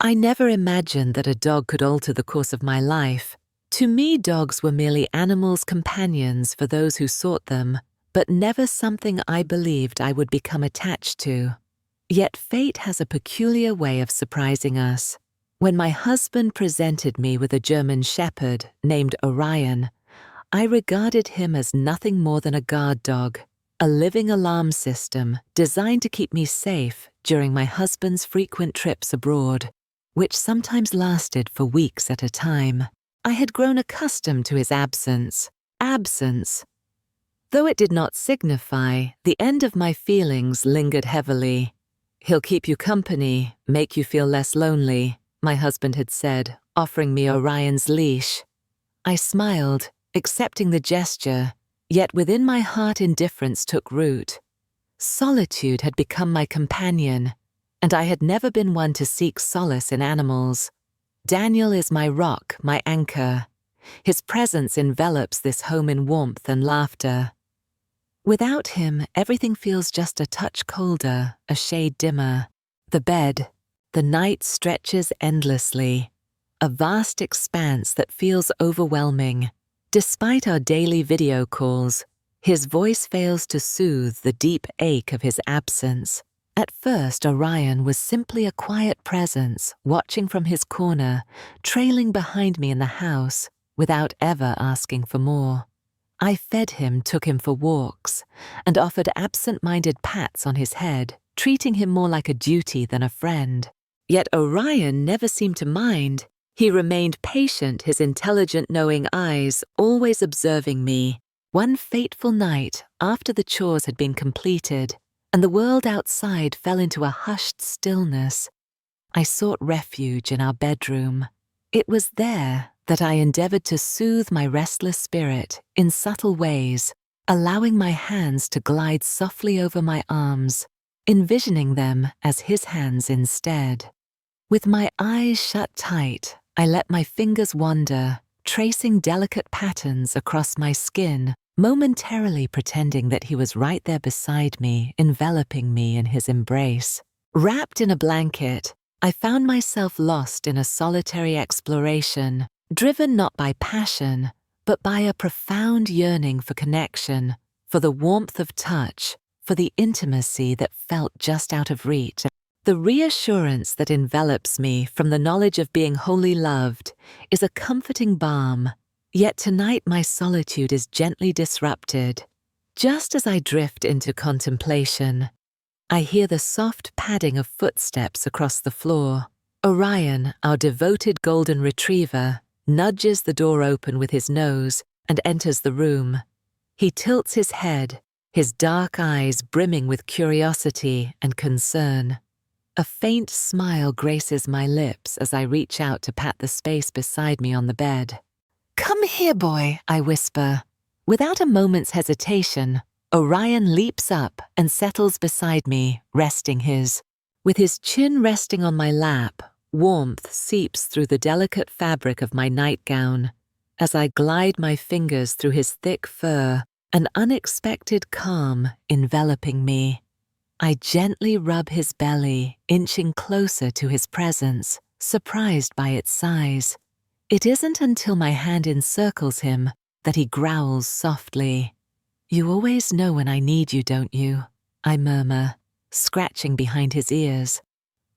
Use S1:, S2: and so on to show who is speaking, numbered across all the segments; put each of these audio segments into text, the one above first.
S1: I never imagined that a dog could alter the course of my life. To me, dogs were merely animals' companions for those who sought them, but never something I believed I would become attached to. Yet fate has a peculiar way of surprising us. When my husband presented me with a German shepherd named Orion, I regarded him as nothing more than a guard dog, a living alarm system designed to keep me safe during my husband's frequent trips abroad, which sometimes lasted for weeks at a time. I had grown accustomed to his absence. Though it did not signify, the end of my feelings lingered heavily. "He'll keep you company, make you feel less lonely," my husband had said, offering me Orion's leash. I smiled, accepting the gesture, yet within my heart indifference took root. Solitude had become my companion, and I had never been one to seek solace in animals. Daniel is my rock, my anchor. His presence envelops this home in warmth and laughter. Without him, everything feels just a touch colder, a shade dimmer. The bed. The night stretches endlessly, a vast expanse that feels overwhelming. Despite our daily video calls, his voice fails to soothe the deep ache of his absence. At first, Orion was simply a quiet presence, watching from his corner, trailing behind me in the house, without ever asking for more. I fed him, took him for walks, and offered absent-minded pats on his head, treating him more like a duty than a friend. Yet Orion never seemed to mind. He remained patient, his intelligent, knowing eyes always observing me. One fateful night, after the chores had been completed, and the world outside fell into a hushed stillness, I sought refuge in our bedroom. It was there that I endeavored to soothe my restless spirit in subtle ways, allowing my hands to glide softly over my arms, envisioning them as his hands instead. With my eyes shut tight, I let my fingers wander, tracing delicate patterns across my skin, momentarily pretending that he was right there beside me, enveloping me in his embrace. Wrapped in a blanket, I found myself lost in a solitary exploration, driven not by passion, but by a profound yearning for connection, for the warmth of touch, for the intimacy that felt just out of reach. The reassurance that envelops me from the knowledge of being wholly loved is a comforting balm, yet tonight my solitude is gently disrupted. Just as I drift into contemplation, I hear the soft padding of footsteps across the floor. Orion, our devoted golden retriever, nudges the door open with his nose and enters the room. He tilts his head, his dark eyes brimming with curiosity and concern. A faint smile graces my lips as I reach out to pat the space beside me on the bed. "Come here, boy," I whisper. Without a moment's hesitation, Orion leaps up and settles beside me, resting his. With his chin resting on my lap, warmth seeps through the delicate fabric of my nightgown. As I glide my fingers through his thick fur, an unexpected calm enveloping me. I gently rub his belly, inching closer to his presence, surprised by its size. It isn't until my hand encircles him that he growls softly. "You always know when I need you, don't you?" I murmur, scratching behind his ears.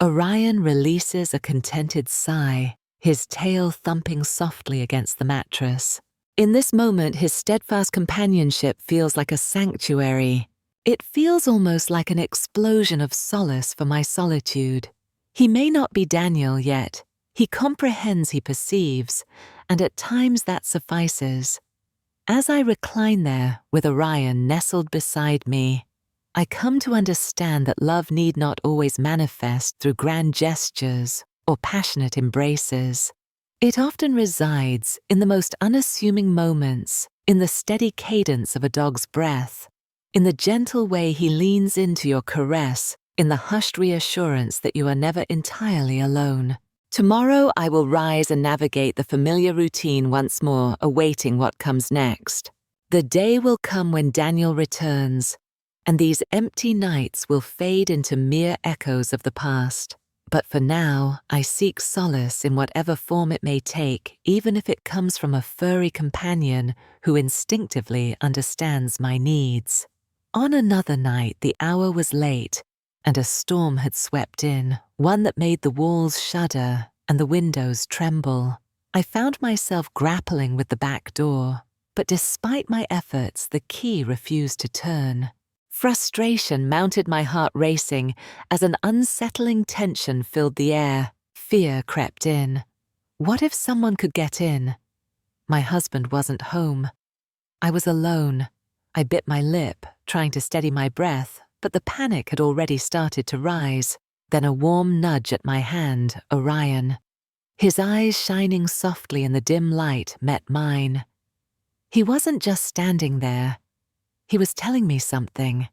S1: Orion releases a contented sigh, his tail thumping softly against the mattress. In this moment, his steadfast companionship feels like a sanctuary. It feels almost like an explosion of solace for my solitude. He may not be Daniel yet. He comprehends, he perceives, and at times that suffices. As I recline there, with Orion nestled beside me, I come to understand that love need not always manifest through grand gestures or passionate embraces. It often resides in the most unassuming moments, in the steady cadence of a dog's breath, in the gentle way he leans into your caress, in the hushed reassurance that you are never entirely alone. Tomorrow I will rise and navigate the familiar routine once more, awaiting what comes next. The day will come when Daniel returns, and these empty nights will fade into mere echoes of the past. But for now, I seek solace in whatever form it may take, even if it comes from a furry companion who instinctively understands my needs. On another night, the hour was late, and a storm had swept in, one that made the walls shudder and the windows tremble. I found myself grappling with the back door, but despite my efforts, the key refused to turn. Frustration mounted my heart racing as an unsettling tension filled the air. Fear crept in. What if someone could get in? My husband wasn't home. I was alone. I bit my lip, trying to steady my breath, but the panic had already started to rise. Then a warm nudge at my hand, Orion. His eyes shining softly in the dim light met mine. He wasn't just standing there. He was telling me something.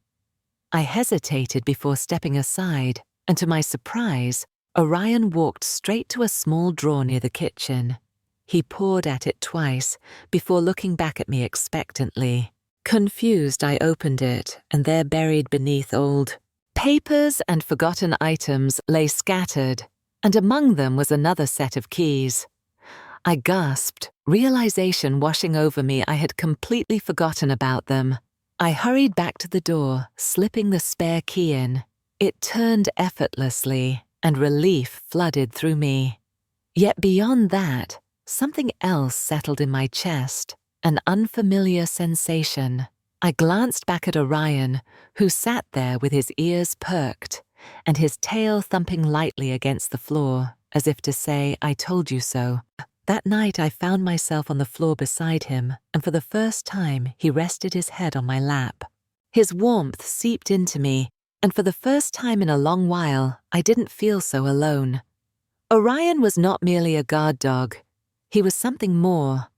S1: I hesitated before stepping aside, and to my surprise, Orion walked straight to a small drawer near the kitchen. He pawed at it twice before looking back at me expectantly. Confused, I opened it, and there buried beneath old papers and forgotten items lay scattered, and among them was another set of keys. I gasped, realization washing over me I had completely forgotten about them. I hurried back to the door, slipping the spare key in. It turned effortlessly, and relief flooded through me. Yet beyond that, something else settled in my chest, an unfamiliar sensation. I glanced back at Orion, who sat there with his ears perked, and his tail thumping lightly against the floor, as if to say, "I told you so." That night I found myself on the floor beside him, and for the first time he rested his head on my lap. His warmth seeped into me, and for the first time in a long while, I didn't feel so alone. Orion was not merely a guard dog. He was something more.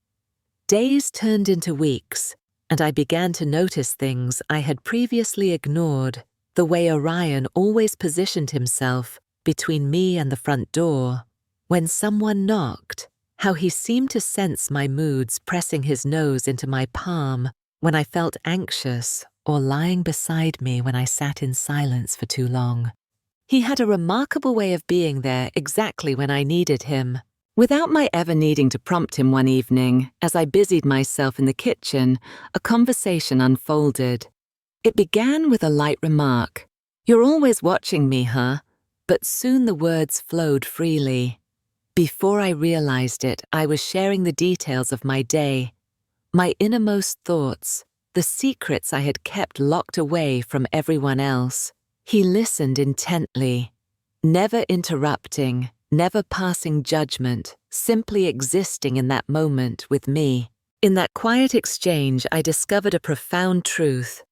S1: Days turned into weeks, and I began to notice things I had previously ignored, the way Orion always positioned himself between me and the front door. When someone knocked, how he seemed to sense my moods, pressing his nose into my palm when I felt anxious, or lying beside me when I sat in silence for too long. He had a remarkable way of being there exactly when I needed him. Without my ever needing to prompt him one evening, as I busied myself in the kitchen, a conversation unfolded. It began with a light remark, "You're always watching me, huh?" But soon the words flowed freely. Before I realized it, I was sharing the details of my day, my innermost thoughts, the secrets I had kept locked away from everyone else. He listened intently, never interrupting, never passing judgment, simply existing in that moment with me. In that quiet exchange, I discovered a profound truth.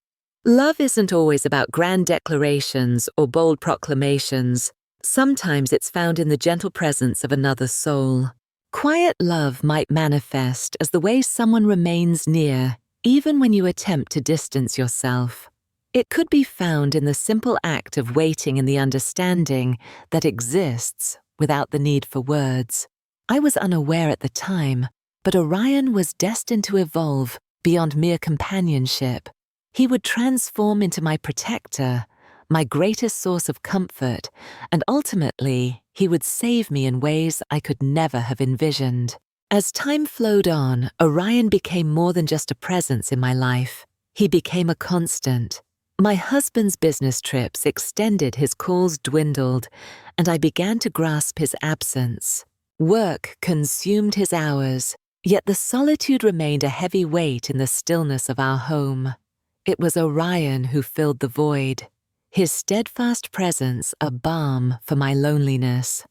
S1: Love isn't always about grand declarations or bold proclamations. Sometimes it's found in the gentle presence of another soul. Quiet love might manifest as the way someone remains near, even when you attempt to distance yourself. It could be found in the simple act of waiting in the understanding that exists without the need for words. I was unaware at the time, but Orion was destined to evolve beyond mere companionship. He would transform into my protector, my greatest source of comfort, and ultimately, he would save me in ways I could never have envisioned. As time flowed on, Orion became more than just a presence in my life. He became a constant. My husband's business trips extended, his calls dwindled, and I began to grasp his absence. Work consumed his hours, yet the solitude remained a heavy weight in the stillness of our home. It was Orion who filled the void, his steadfast presence a balm for my loneliness.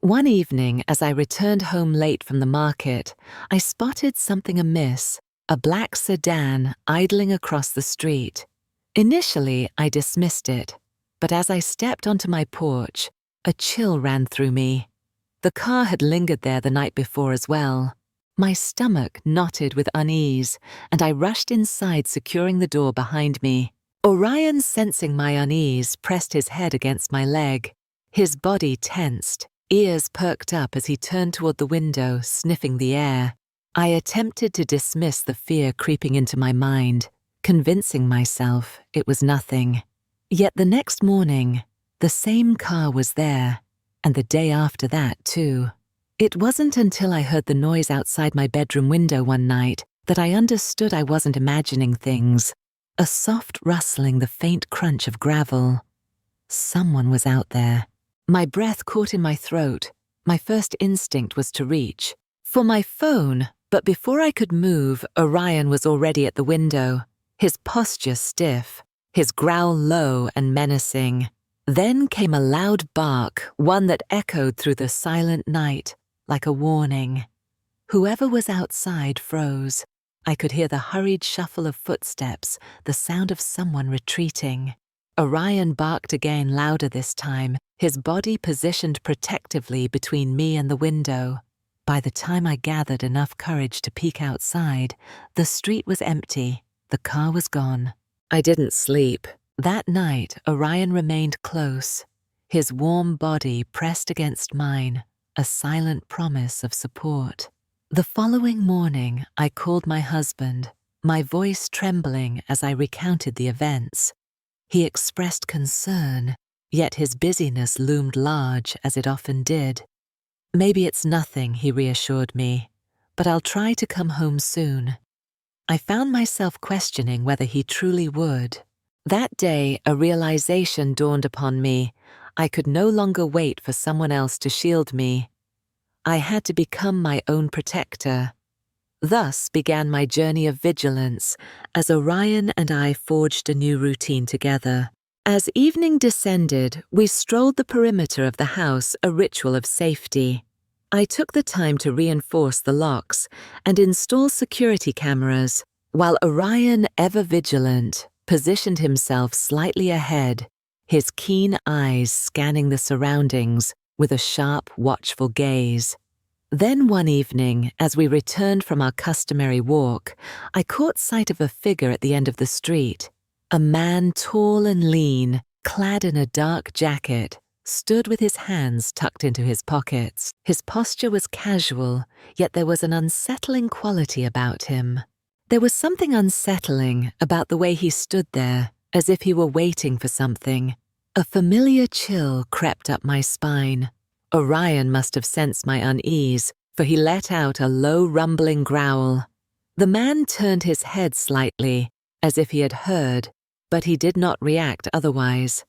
S1: One evening, as I returned home late from the market, I spotted something amiss, a black sedan idling across the street. Initially, I dismissed it, but as I stepped onto my porch, a chill ran through me. The car had lingered there the night before as well. My stomach knotted with unease, and I rushed inside, securing the door behind me. Orion, sensing my unease, pressed his head against my leg. His body tensed, ears perked up as he turned toward the window, sniffing the air. I attempted to dismiss the fear creeping into my mind, convincing myself it was nothing. Yet the next morning, the same car was there. and the day after that, too. It wasn't until I heard the noise outside my bedroom window one night that I understood I wasn't imagining things. A soft rustling, the faint crunch of gravel. Someone was out there. My breath caught in my throat. My first instinct was to reach for my phone, but before I could move, Orion was already at the window, his posture stiff, his growl low and menacing. Then came a loud bark, one that echoed through the silent night, like a warning. Whoever was outside froze. I could hear the hurried shuffle of footsteps, the sound of someone retreating. Orion barked again, louder this time, his body positioned protectively between me and the window. By the time I gathered enough courage to peek outside, the street was empty, the car was gone. I didn't sleep. That night, Orion remained close, his warm body pressed against mine, a silent promise of support. The following morning, I called my husband, my voice trembling as I recounted the events. He expressed concern, yet his busyness loomed large, as it often did. "Maybe it's nothing," he reassured me, "but I'll try to come home soon." I found myself questioning whether he truly would. That day, a realization dawned upon me. I could no longer wait for someone else to shield me. I had to become my own protector. Thus began my journey of vigilance, as Orion and I forged a new routine together. As evening descended, we strolled the perimeter of the house, a ritual of safety. I took the time to reinforce the locks and install security cameras, while Orion, ever vigilant, positioned himself slightly ahead, his keen eyes scanning the surroundings with a sharp, watchful gaze. Then one evening, as we returned from our customary walk, I caught sight of a figure at the end of the street. A man tall and lean, clad in a dark jacket, stood with his hands tucked into his pockets. His posture was casual, yet there was an unsettling quality about him. There was something unsettling about the way he stood there, as if he were waiting for something. A familiar chill crept up my spine. Orion must have sensed my unease, for he let out a low rumbling growl. The man turned his head slightly, as if he had heard, but he did not react otherwise.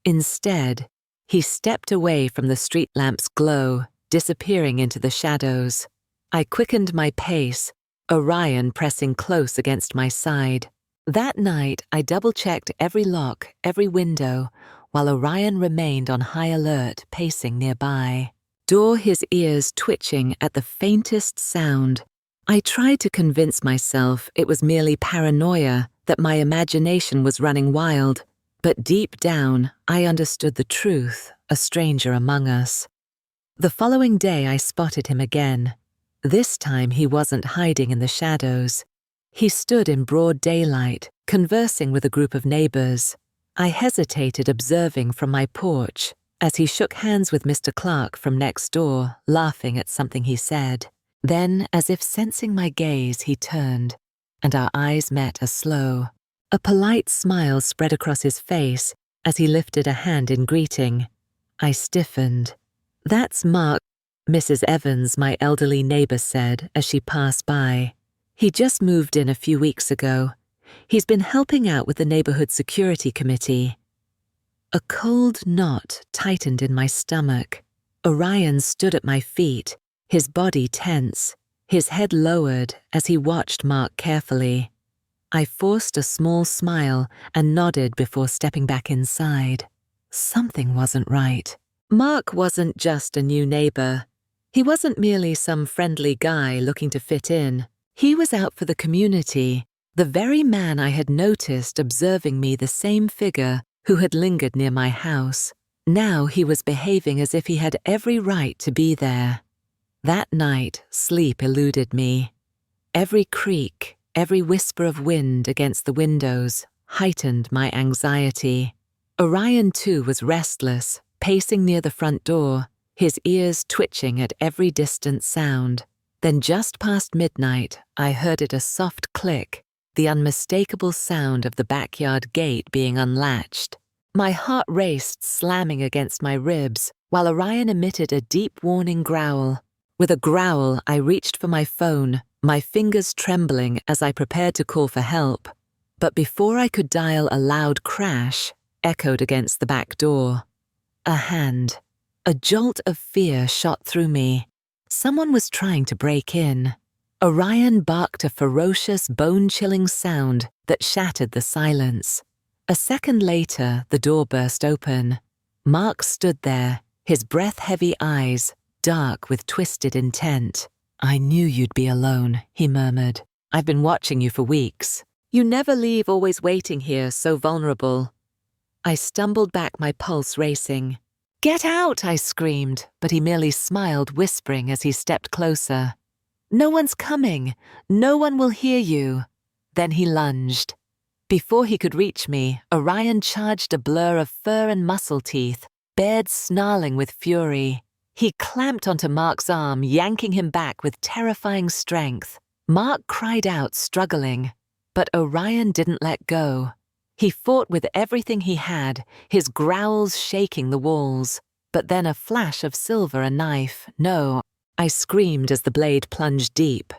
S1: Instead, he stepped away from the street lamp's glow, disappearing into the shadows. I quickened my pace, Orion pressing close against my side. That night, I double-checked every lock, every window, while Orion remained on high alert, pacing nearby. His ears twitching at the faintest sound. I tried to convince myself it was merely paranoia, that my imagination was running wild, but deep down, I understood the truth, a stranger among us. The following day, I spotted him again. This time, he wasn't hiding in the shadows. He stood in broad daylight, conversing with a group of neighbors. I hesitated, observing from my porch, as he shook hands with Mr. Clark from next door, laughing at something he said. Then, as if sensing my gaze, he turned, and our eyes met a polite smile spread across his face as he lifted a hand in greeting. I stiffened. "That's Mark," Mrs. Evans, my elderly neighbor, said as she passed by. "He just moved in a few weeks ago. He's been helping out with the neighborhood security committee." A cold knot tightened in my stomach. Orion stood at my feet, his body tense, his head lowered as he watched Mark carefully. I forced a small smile and nodded before stepping back inside. Something wasn't right. Mark wasn't just a new neighbor. He wasn't merely some friendly guy looking to fit in. He was out for the community, the very man I had noticed observing me, the same figure who had lingered near my house. Now he was behaving as if he had every right to be there. That night, sleep eluded me. Every creak, every whisper of wind against the windows heightened my anxiety. Orion, too, was restless, pacing near the front door, his ears twitching at every distant sound. Then just past midnight, I heard a soft click, the unmistakable sound of the backyard gate being unlatched. My heart raced, slamming against my ribs, while Orion emitted a deep warning growl. With a growl, I reached for my phone, my fingers trembling as I prepared to call for help. But before I could dial, a loud crash echoed against the back door. A hand. A jolt of fear shot through me. Someone was trying to break in. Orion barked a ferocious, bone-chilling sound that shattered the silence. A second later, the door burst open. Mark stood there, his breath-heavy eyes dark with twisted intent. "I knew you'd be alone," he murmured. "I've been watching you for weeks. You never leave, always waiting here, so vulnerable." I stumbled back, my pulse racing. "Get out!" I screamed, but he merely smiled, whispering as he stepped closer. "No one's coming. No one will hear you." Then he lunged. Before he could reach me, Orion charged, a blur of fur and muscle teeth, bared snarling with fury. He clamped onto Mark's arm, yanking him back with terrifying strength. Mark cried out, struggling, but Orion didn't let go. He fought with everything he had, his growls shaking the walls. But then a flash of silver, a knife. "No!" I screamed as the blade plunged deep.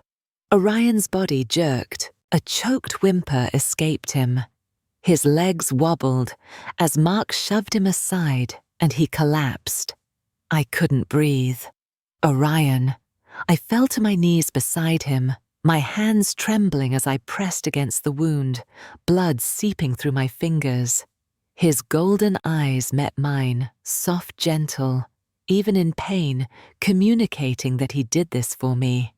S1: Orion's body jerked. A choked whimper escaped him. His legs wobbled as Mark shoved him aside, and he collapsed. I couldn't breathe. Orion. I fell to my knees beside him, my hands trembling as I pressed against the wound, blood seeping through my fingers. His golden eyes met mine, soft, gentle, even in pain, communicating that he did this for me.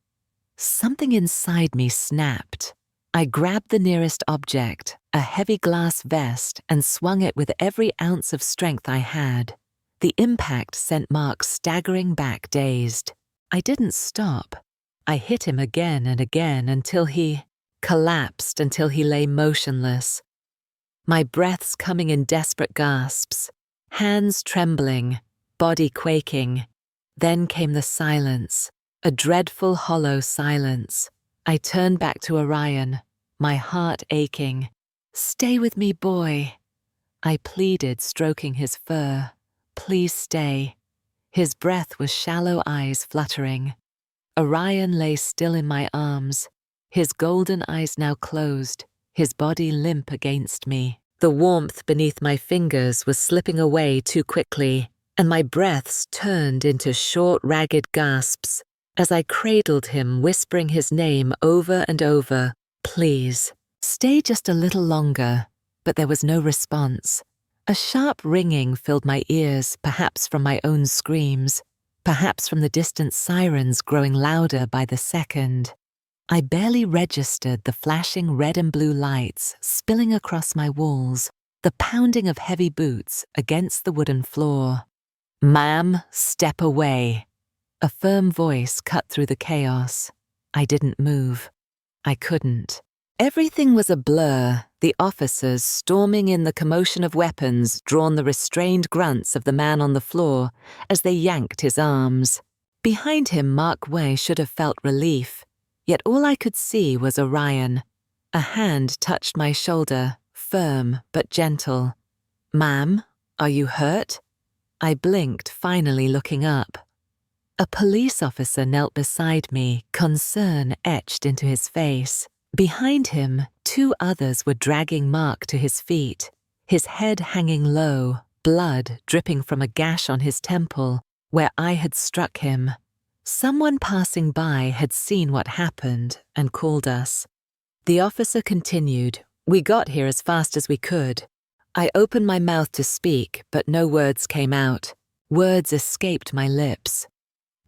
S1: Something inside me snapped. I grabbed the nearest object, a heavy glass vest, and swung it with every ounce of strength I had. The impact sent Mark staggering back, dazed. I didn't stop. I hit him again and again until he collapsed, until he lay motionless. My breaths coming in desperate gasps, hands trembling, body quaking. Then came the silence, a dreadful, hollow silence. I turned back to Orion, my heart aching. "Stay with me, boy," I pleaded, stroking his fur. "Please stay." His breath was shallow, eyes fluttering. Orion lay still in my arms, his golden eyes now closed, his body limp against me. The warmth beneath my fingers was slipping away too quickly, and my breaths turned into short, ragged gasps as I cradled him, whispering his name over and over. "Please, stay just a little longer." But there was no response. A sharp ringing filled my ears, perhaps from my own screams, perhaps from the distant sirens growing louder by the second. I barely registered the flashing red and blue lights spilling across my walls, the pounding of heavy boots against the wooden floor. "Ma'am, step away." A firm voice cut through the chaos. I didn't move. I couldn't. Everything was a blur, the officers storming in, the commotion of weapons drawn, the restrained grunts of the man on the floor as they yanked his arms. Behind him, Mark Way should have felt relief, yet all I could see was Orion. A hand touched my shoulder, firm but gentle. "Ma'am, are you hurt?" I blinked, finally looking up. A police officer knelt beside me, concern etched into his face. Behind him, 2 others were dragging Mark to his feet, his head hanging low, blood dripping from a gash on his temple where I had struck him. Someone passing by had seen what happened and called us. The officer continued. "We got here as fast as we could." I opened my mouth to speak, but no words came out. Words escaped my lips.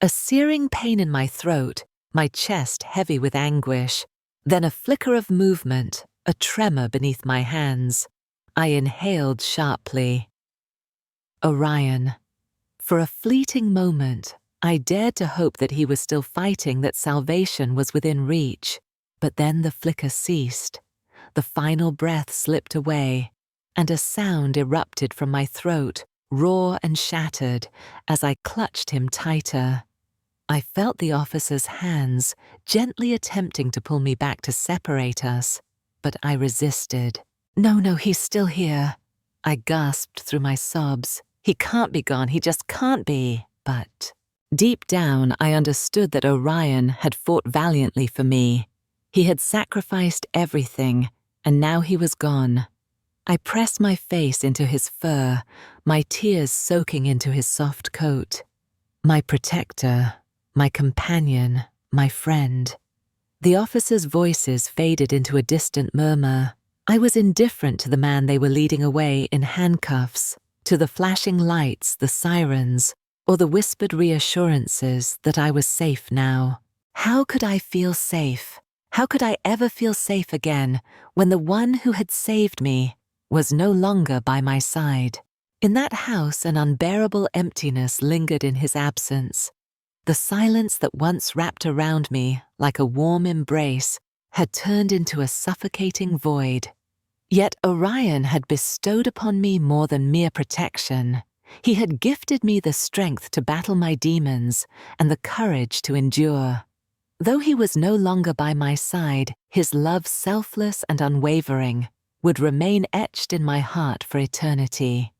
S1: A searing pain in my throat, my chest heavy with anguish. Then a flicker of movement, a tremor beneath my hands. I inhaled sharply. Orion. For a fleeting moment, I dared to hope that he was still fighting, that salvation was within reach. But then the flicker ceased. The final breath slipped away, and a sound erupted from my throat, raw and shattered, as I clutched him tighter. I felt the officer's hands gently attempting to pull me back to separate us, but I resisted. No, he's still here." I gasped through my sobs. He can't be gone, he just can't be. But deep down, I understood that Orion had fought valiantly for me. He had sacrificed everything, and now he was gone. I pressed my face into his fur, my tears soaking into his soft coat. My protector, my companion, my friend. The officers' voices faded into a distant murmur. I was indifferent to the man they were leading away in handcuffs, to the flashing lights, the sirens, or the whispered reassurances that I was safe now. How could I feel safe? How could I ever feel safe again when the one who had saved me was no longer by my side? In that house, an unbearable emptiness lingered in his absence. The silence that once wrapped around me like a warm embrace had turned into a suffocating void. Yet Orion had bestowed upon me more than mere protection. He had gifted me the strength to battle my demons and the courage to endure. Though he was no longer by my side, his love, selfless and unwavering, would remain etched in my heart for eternity.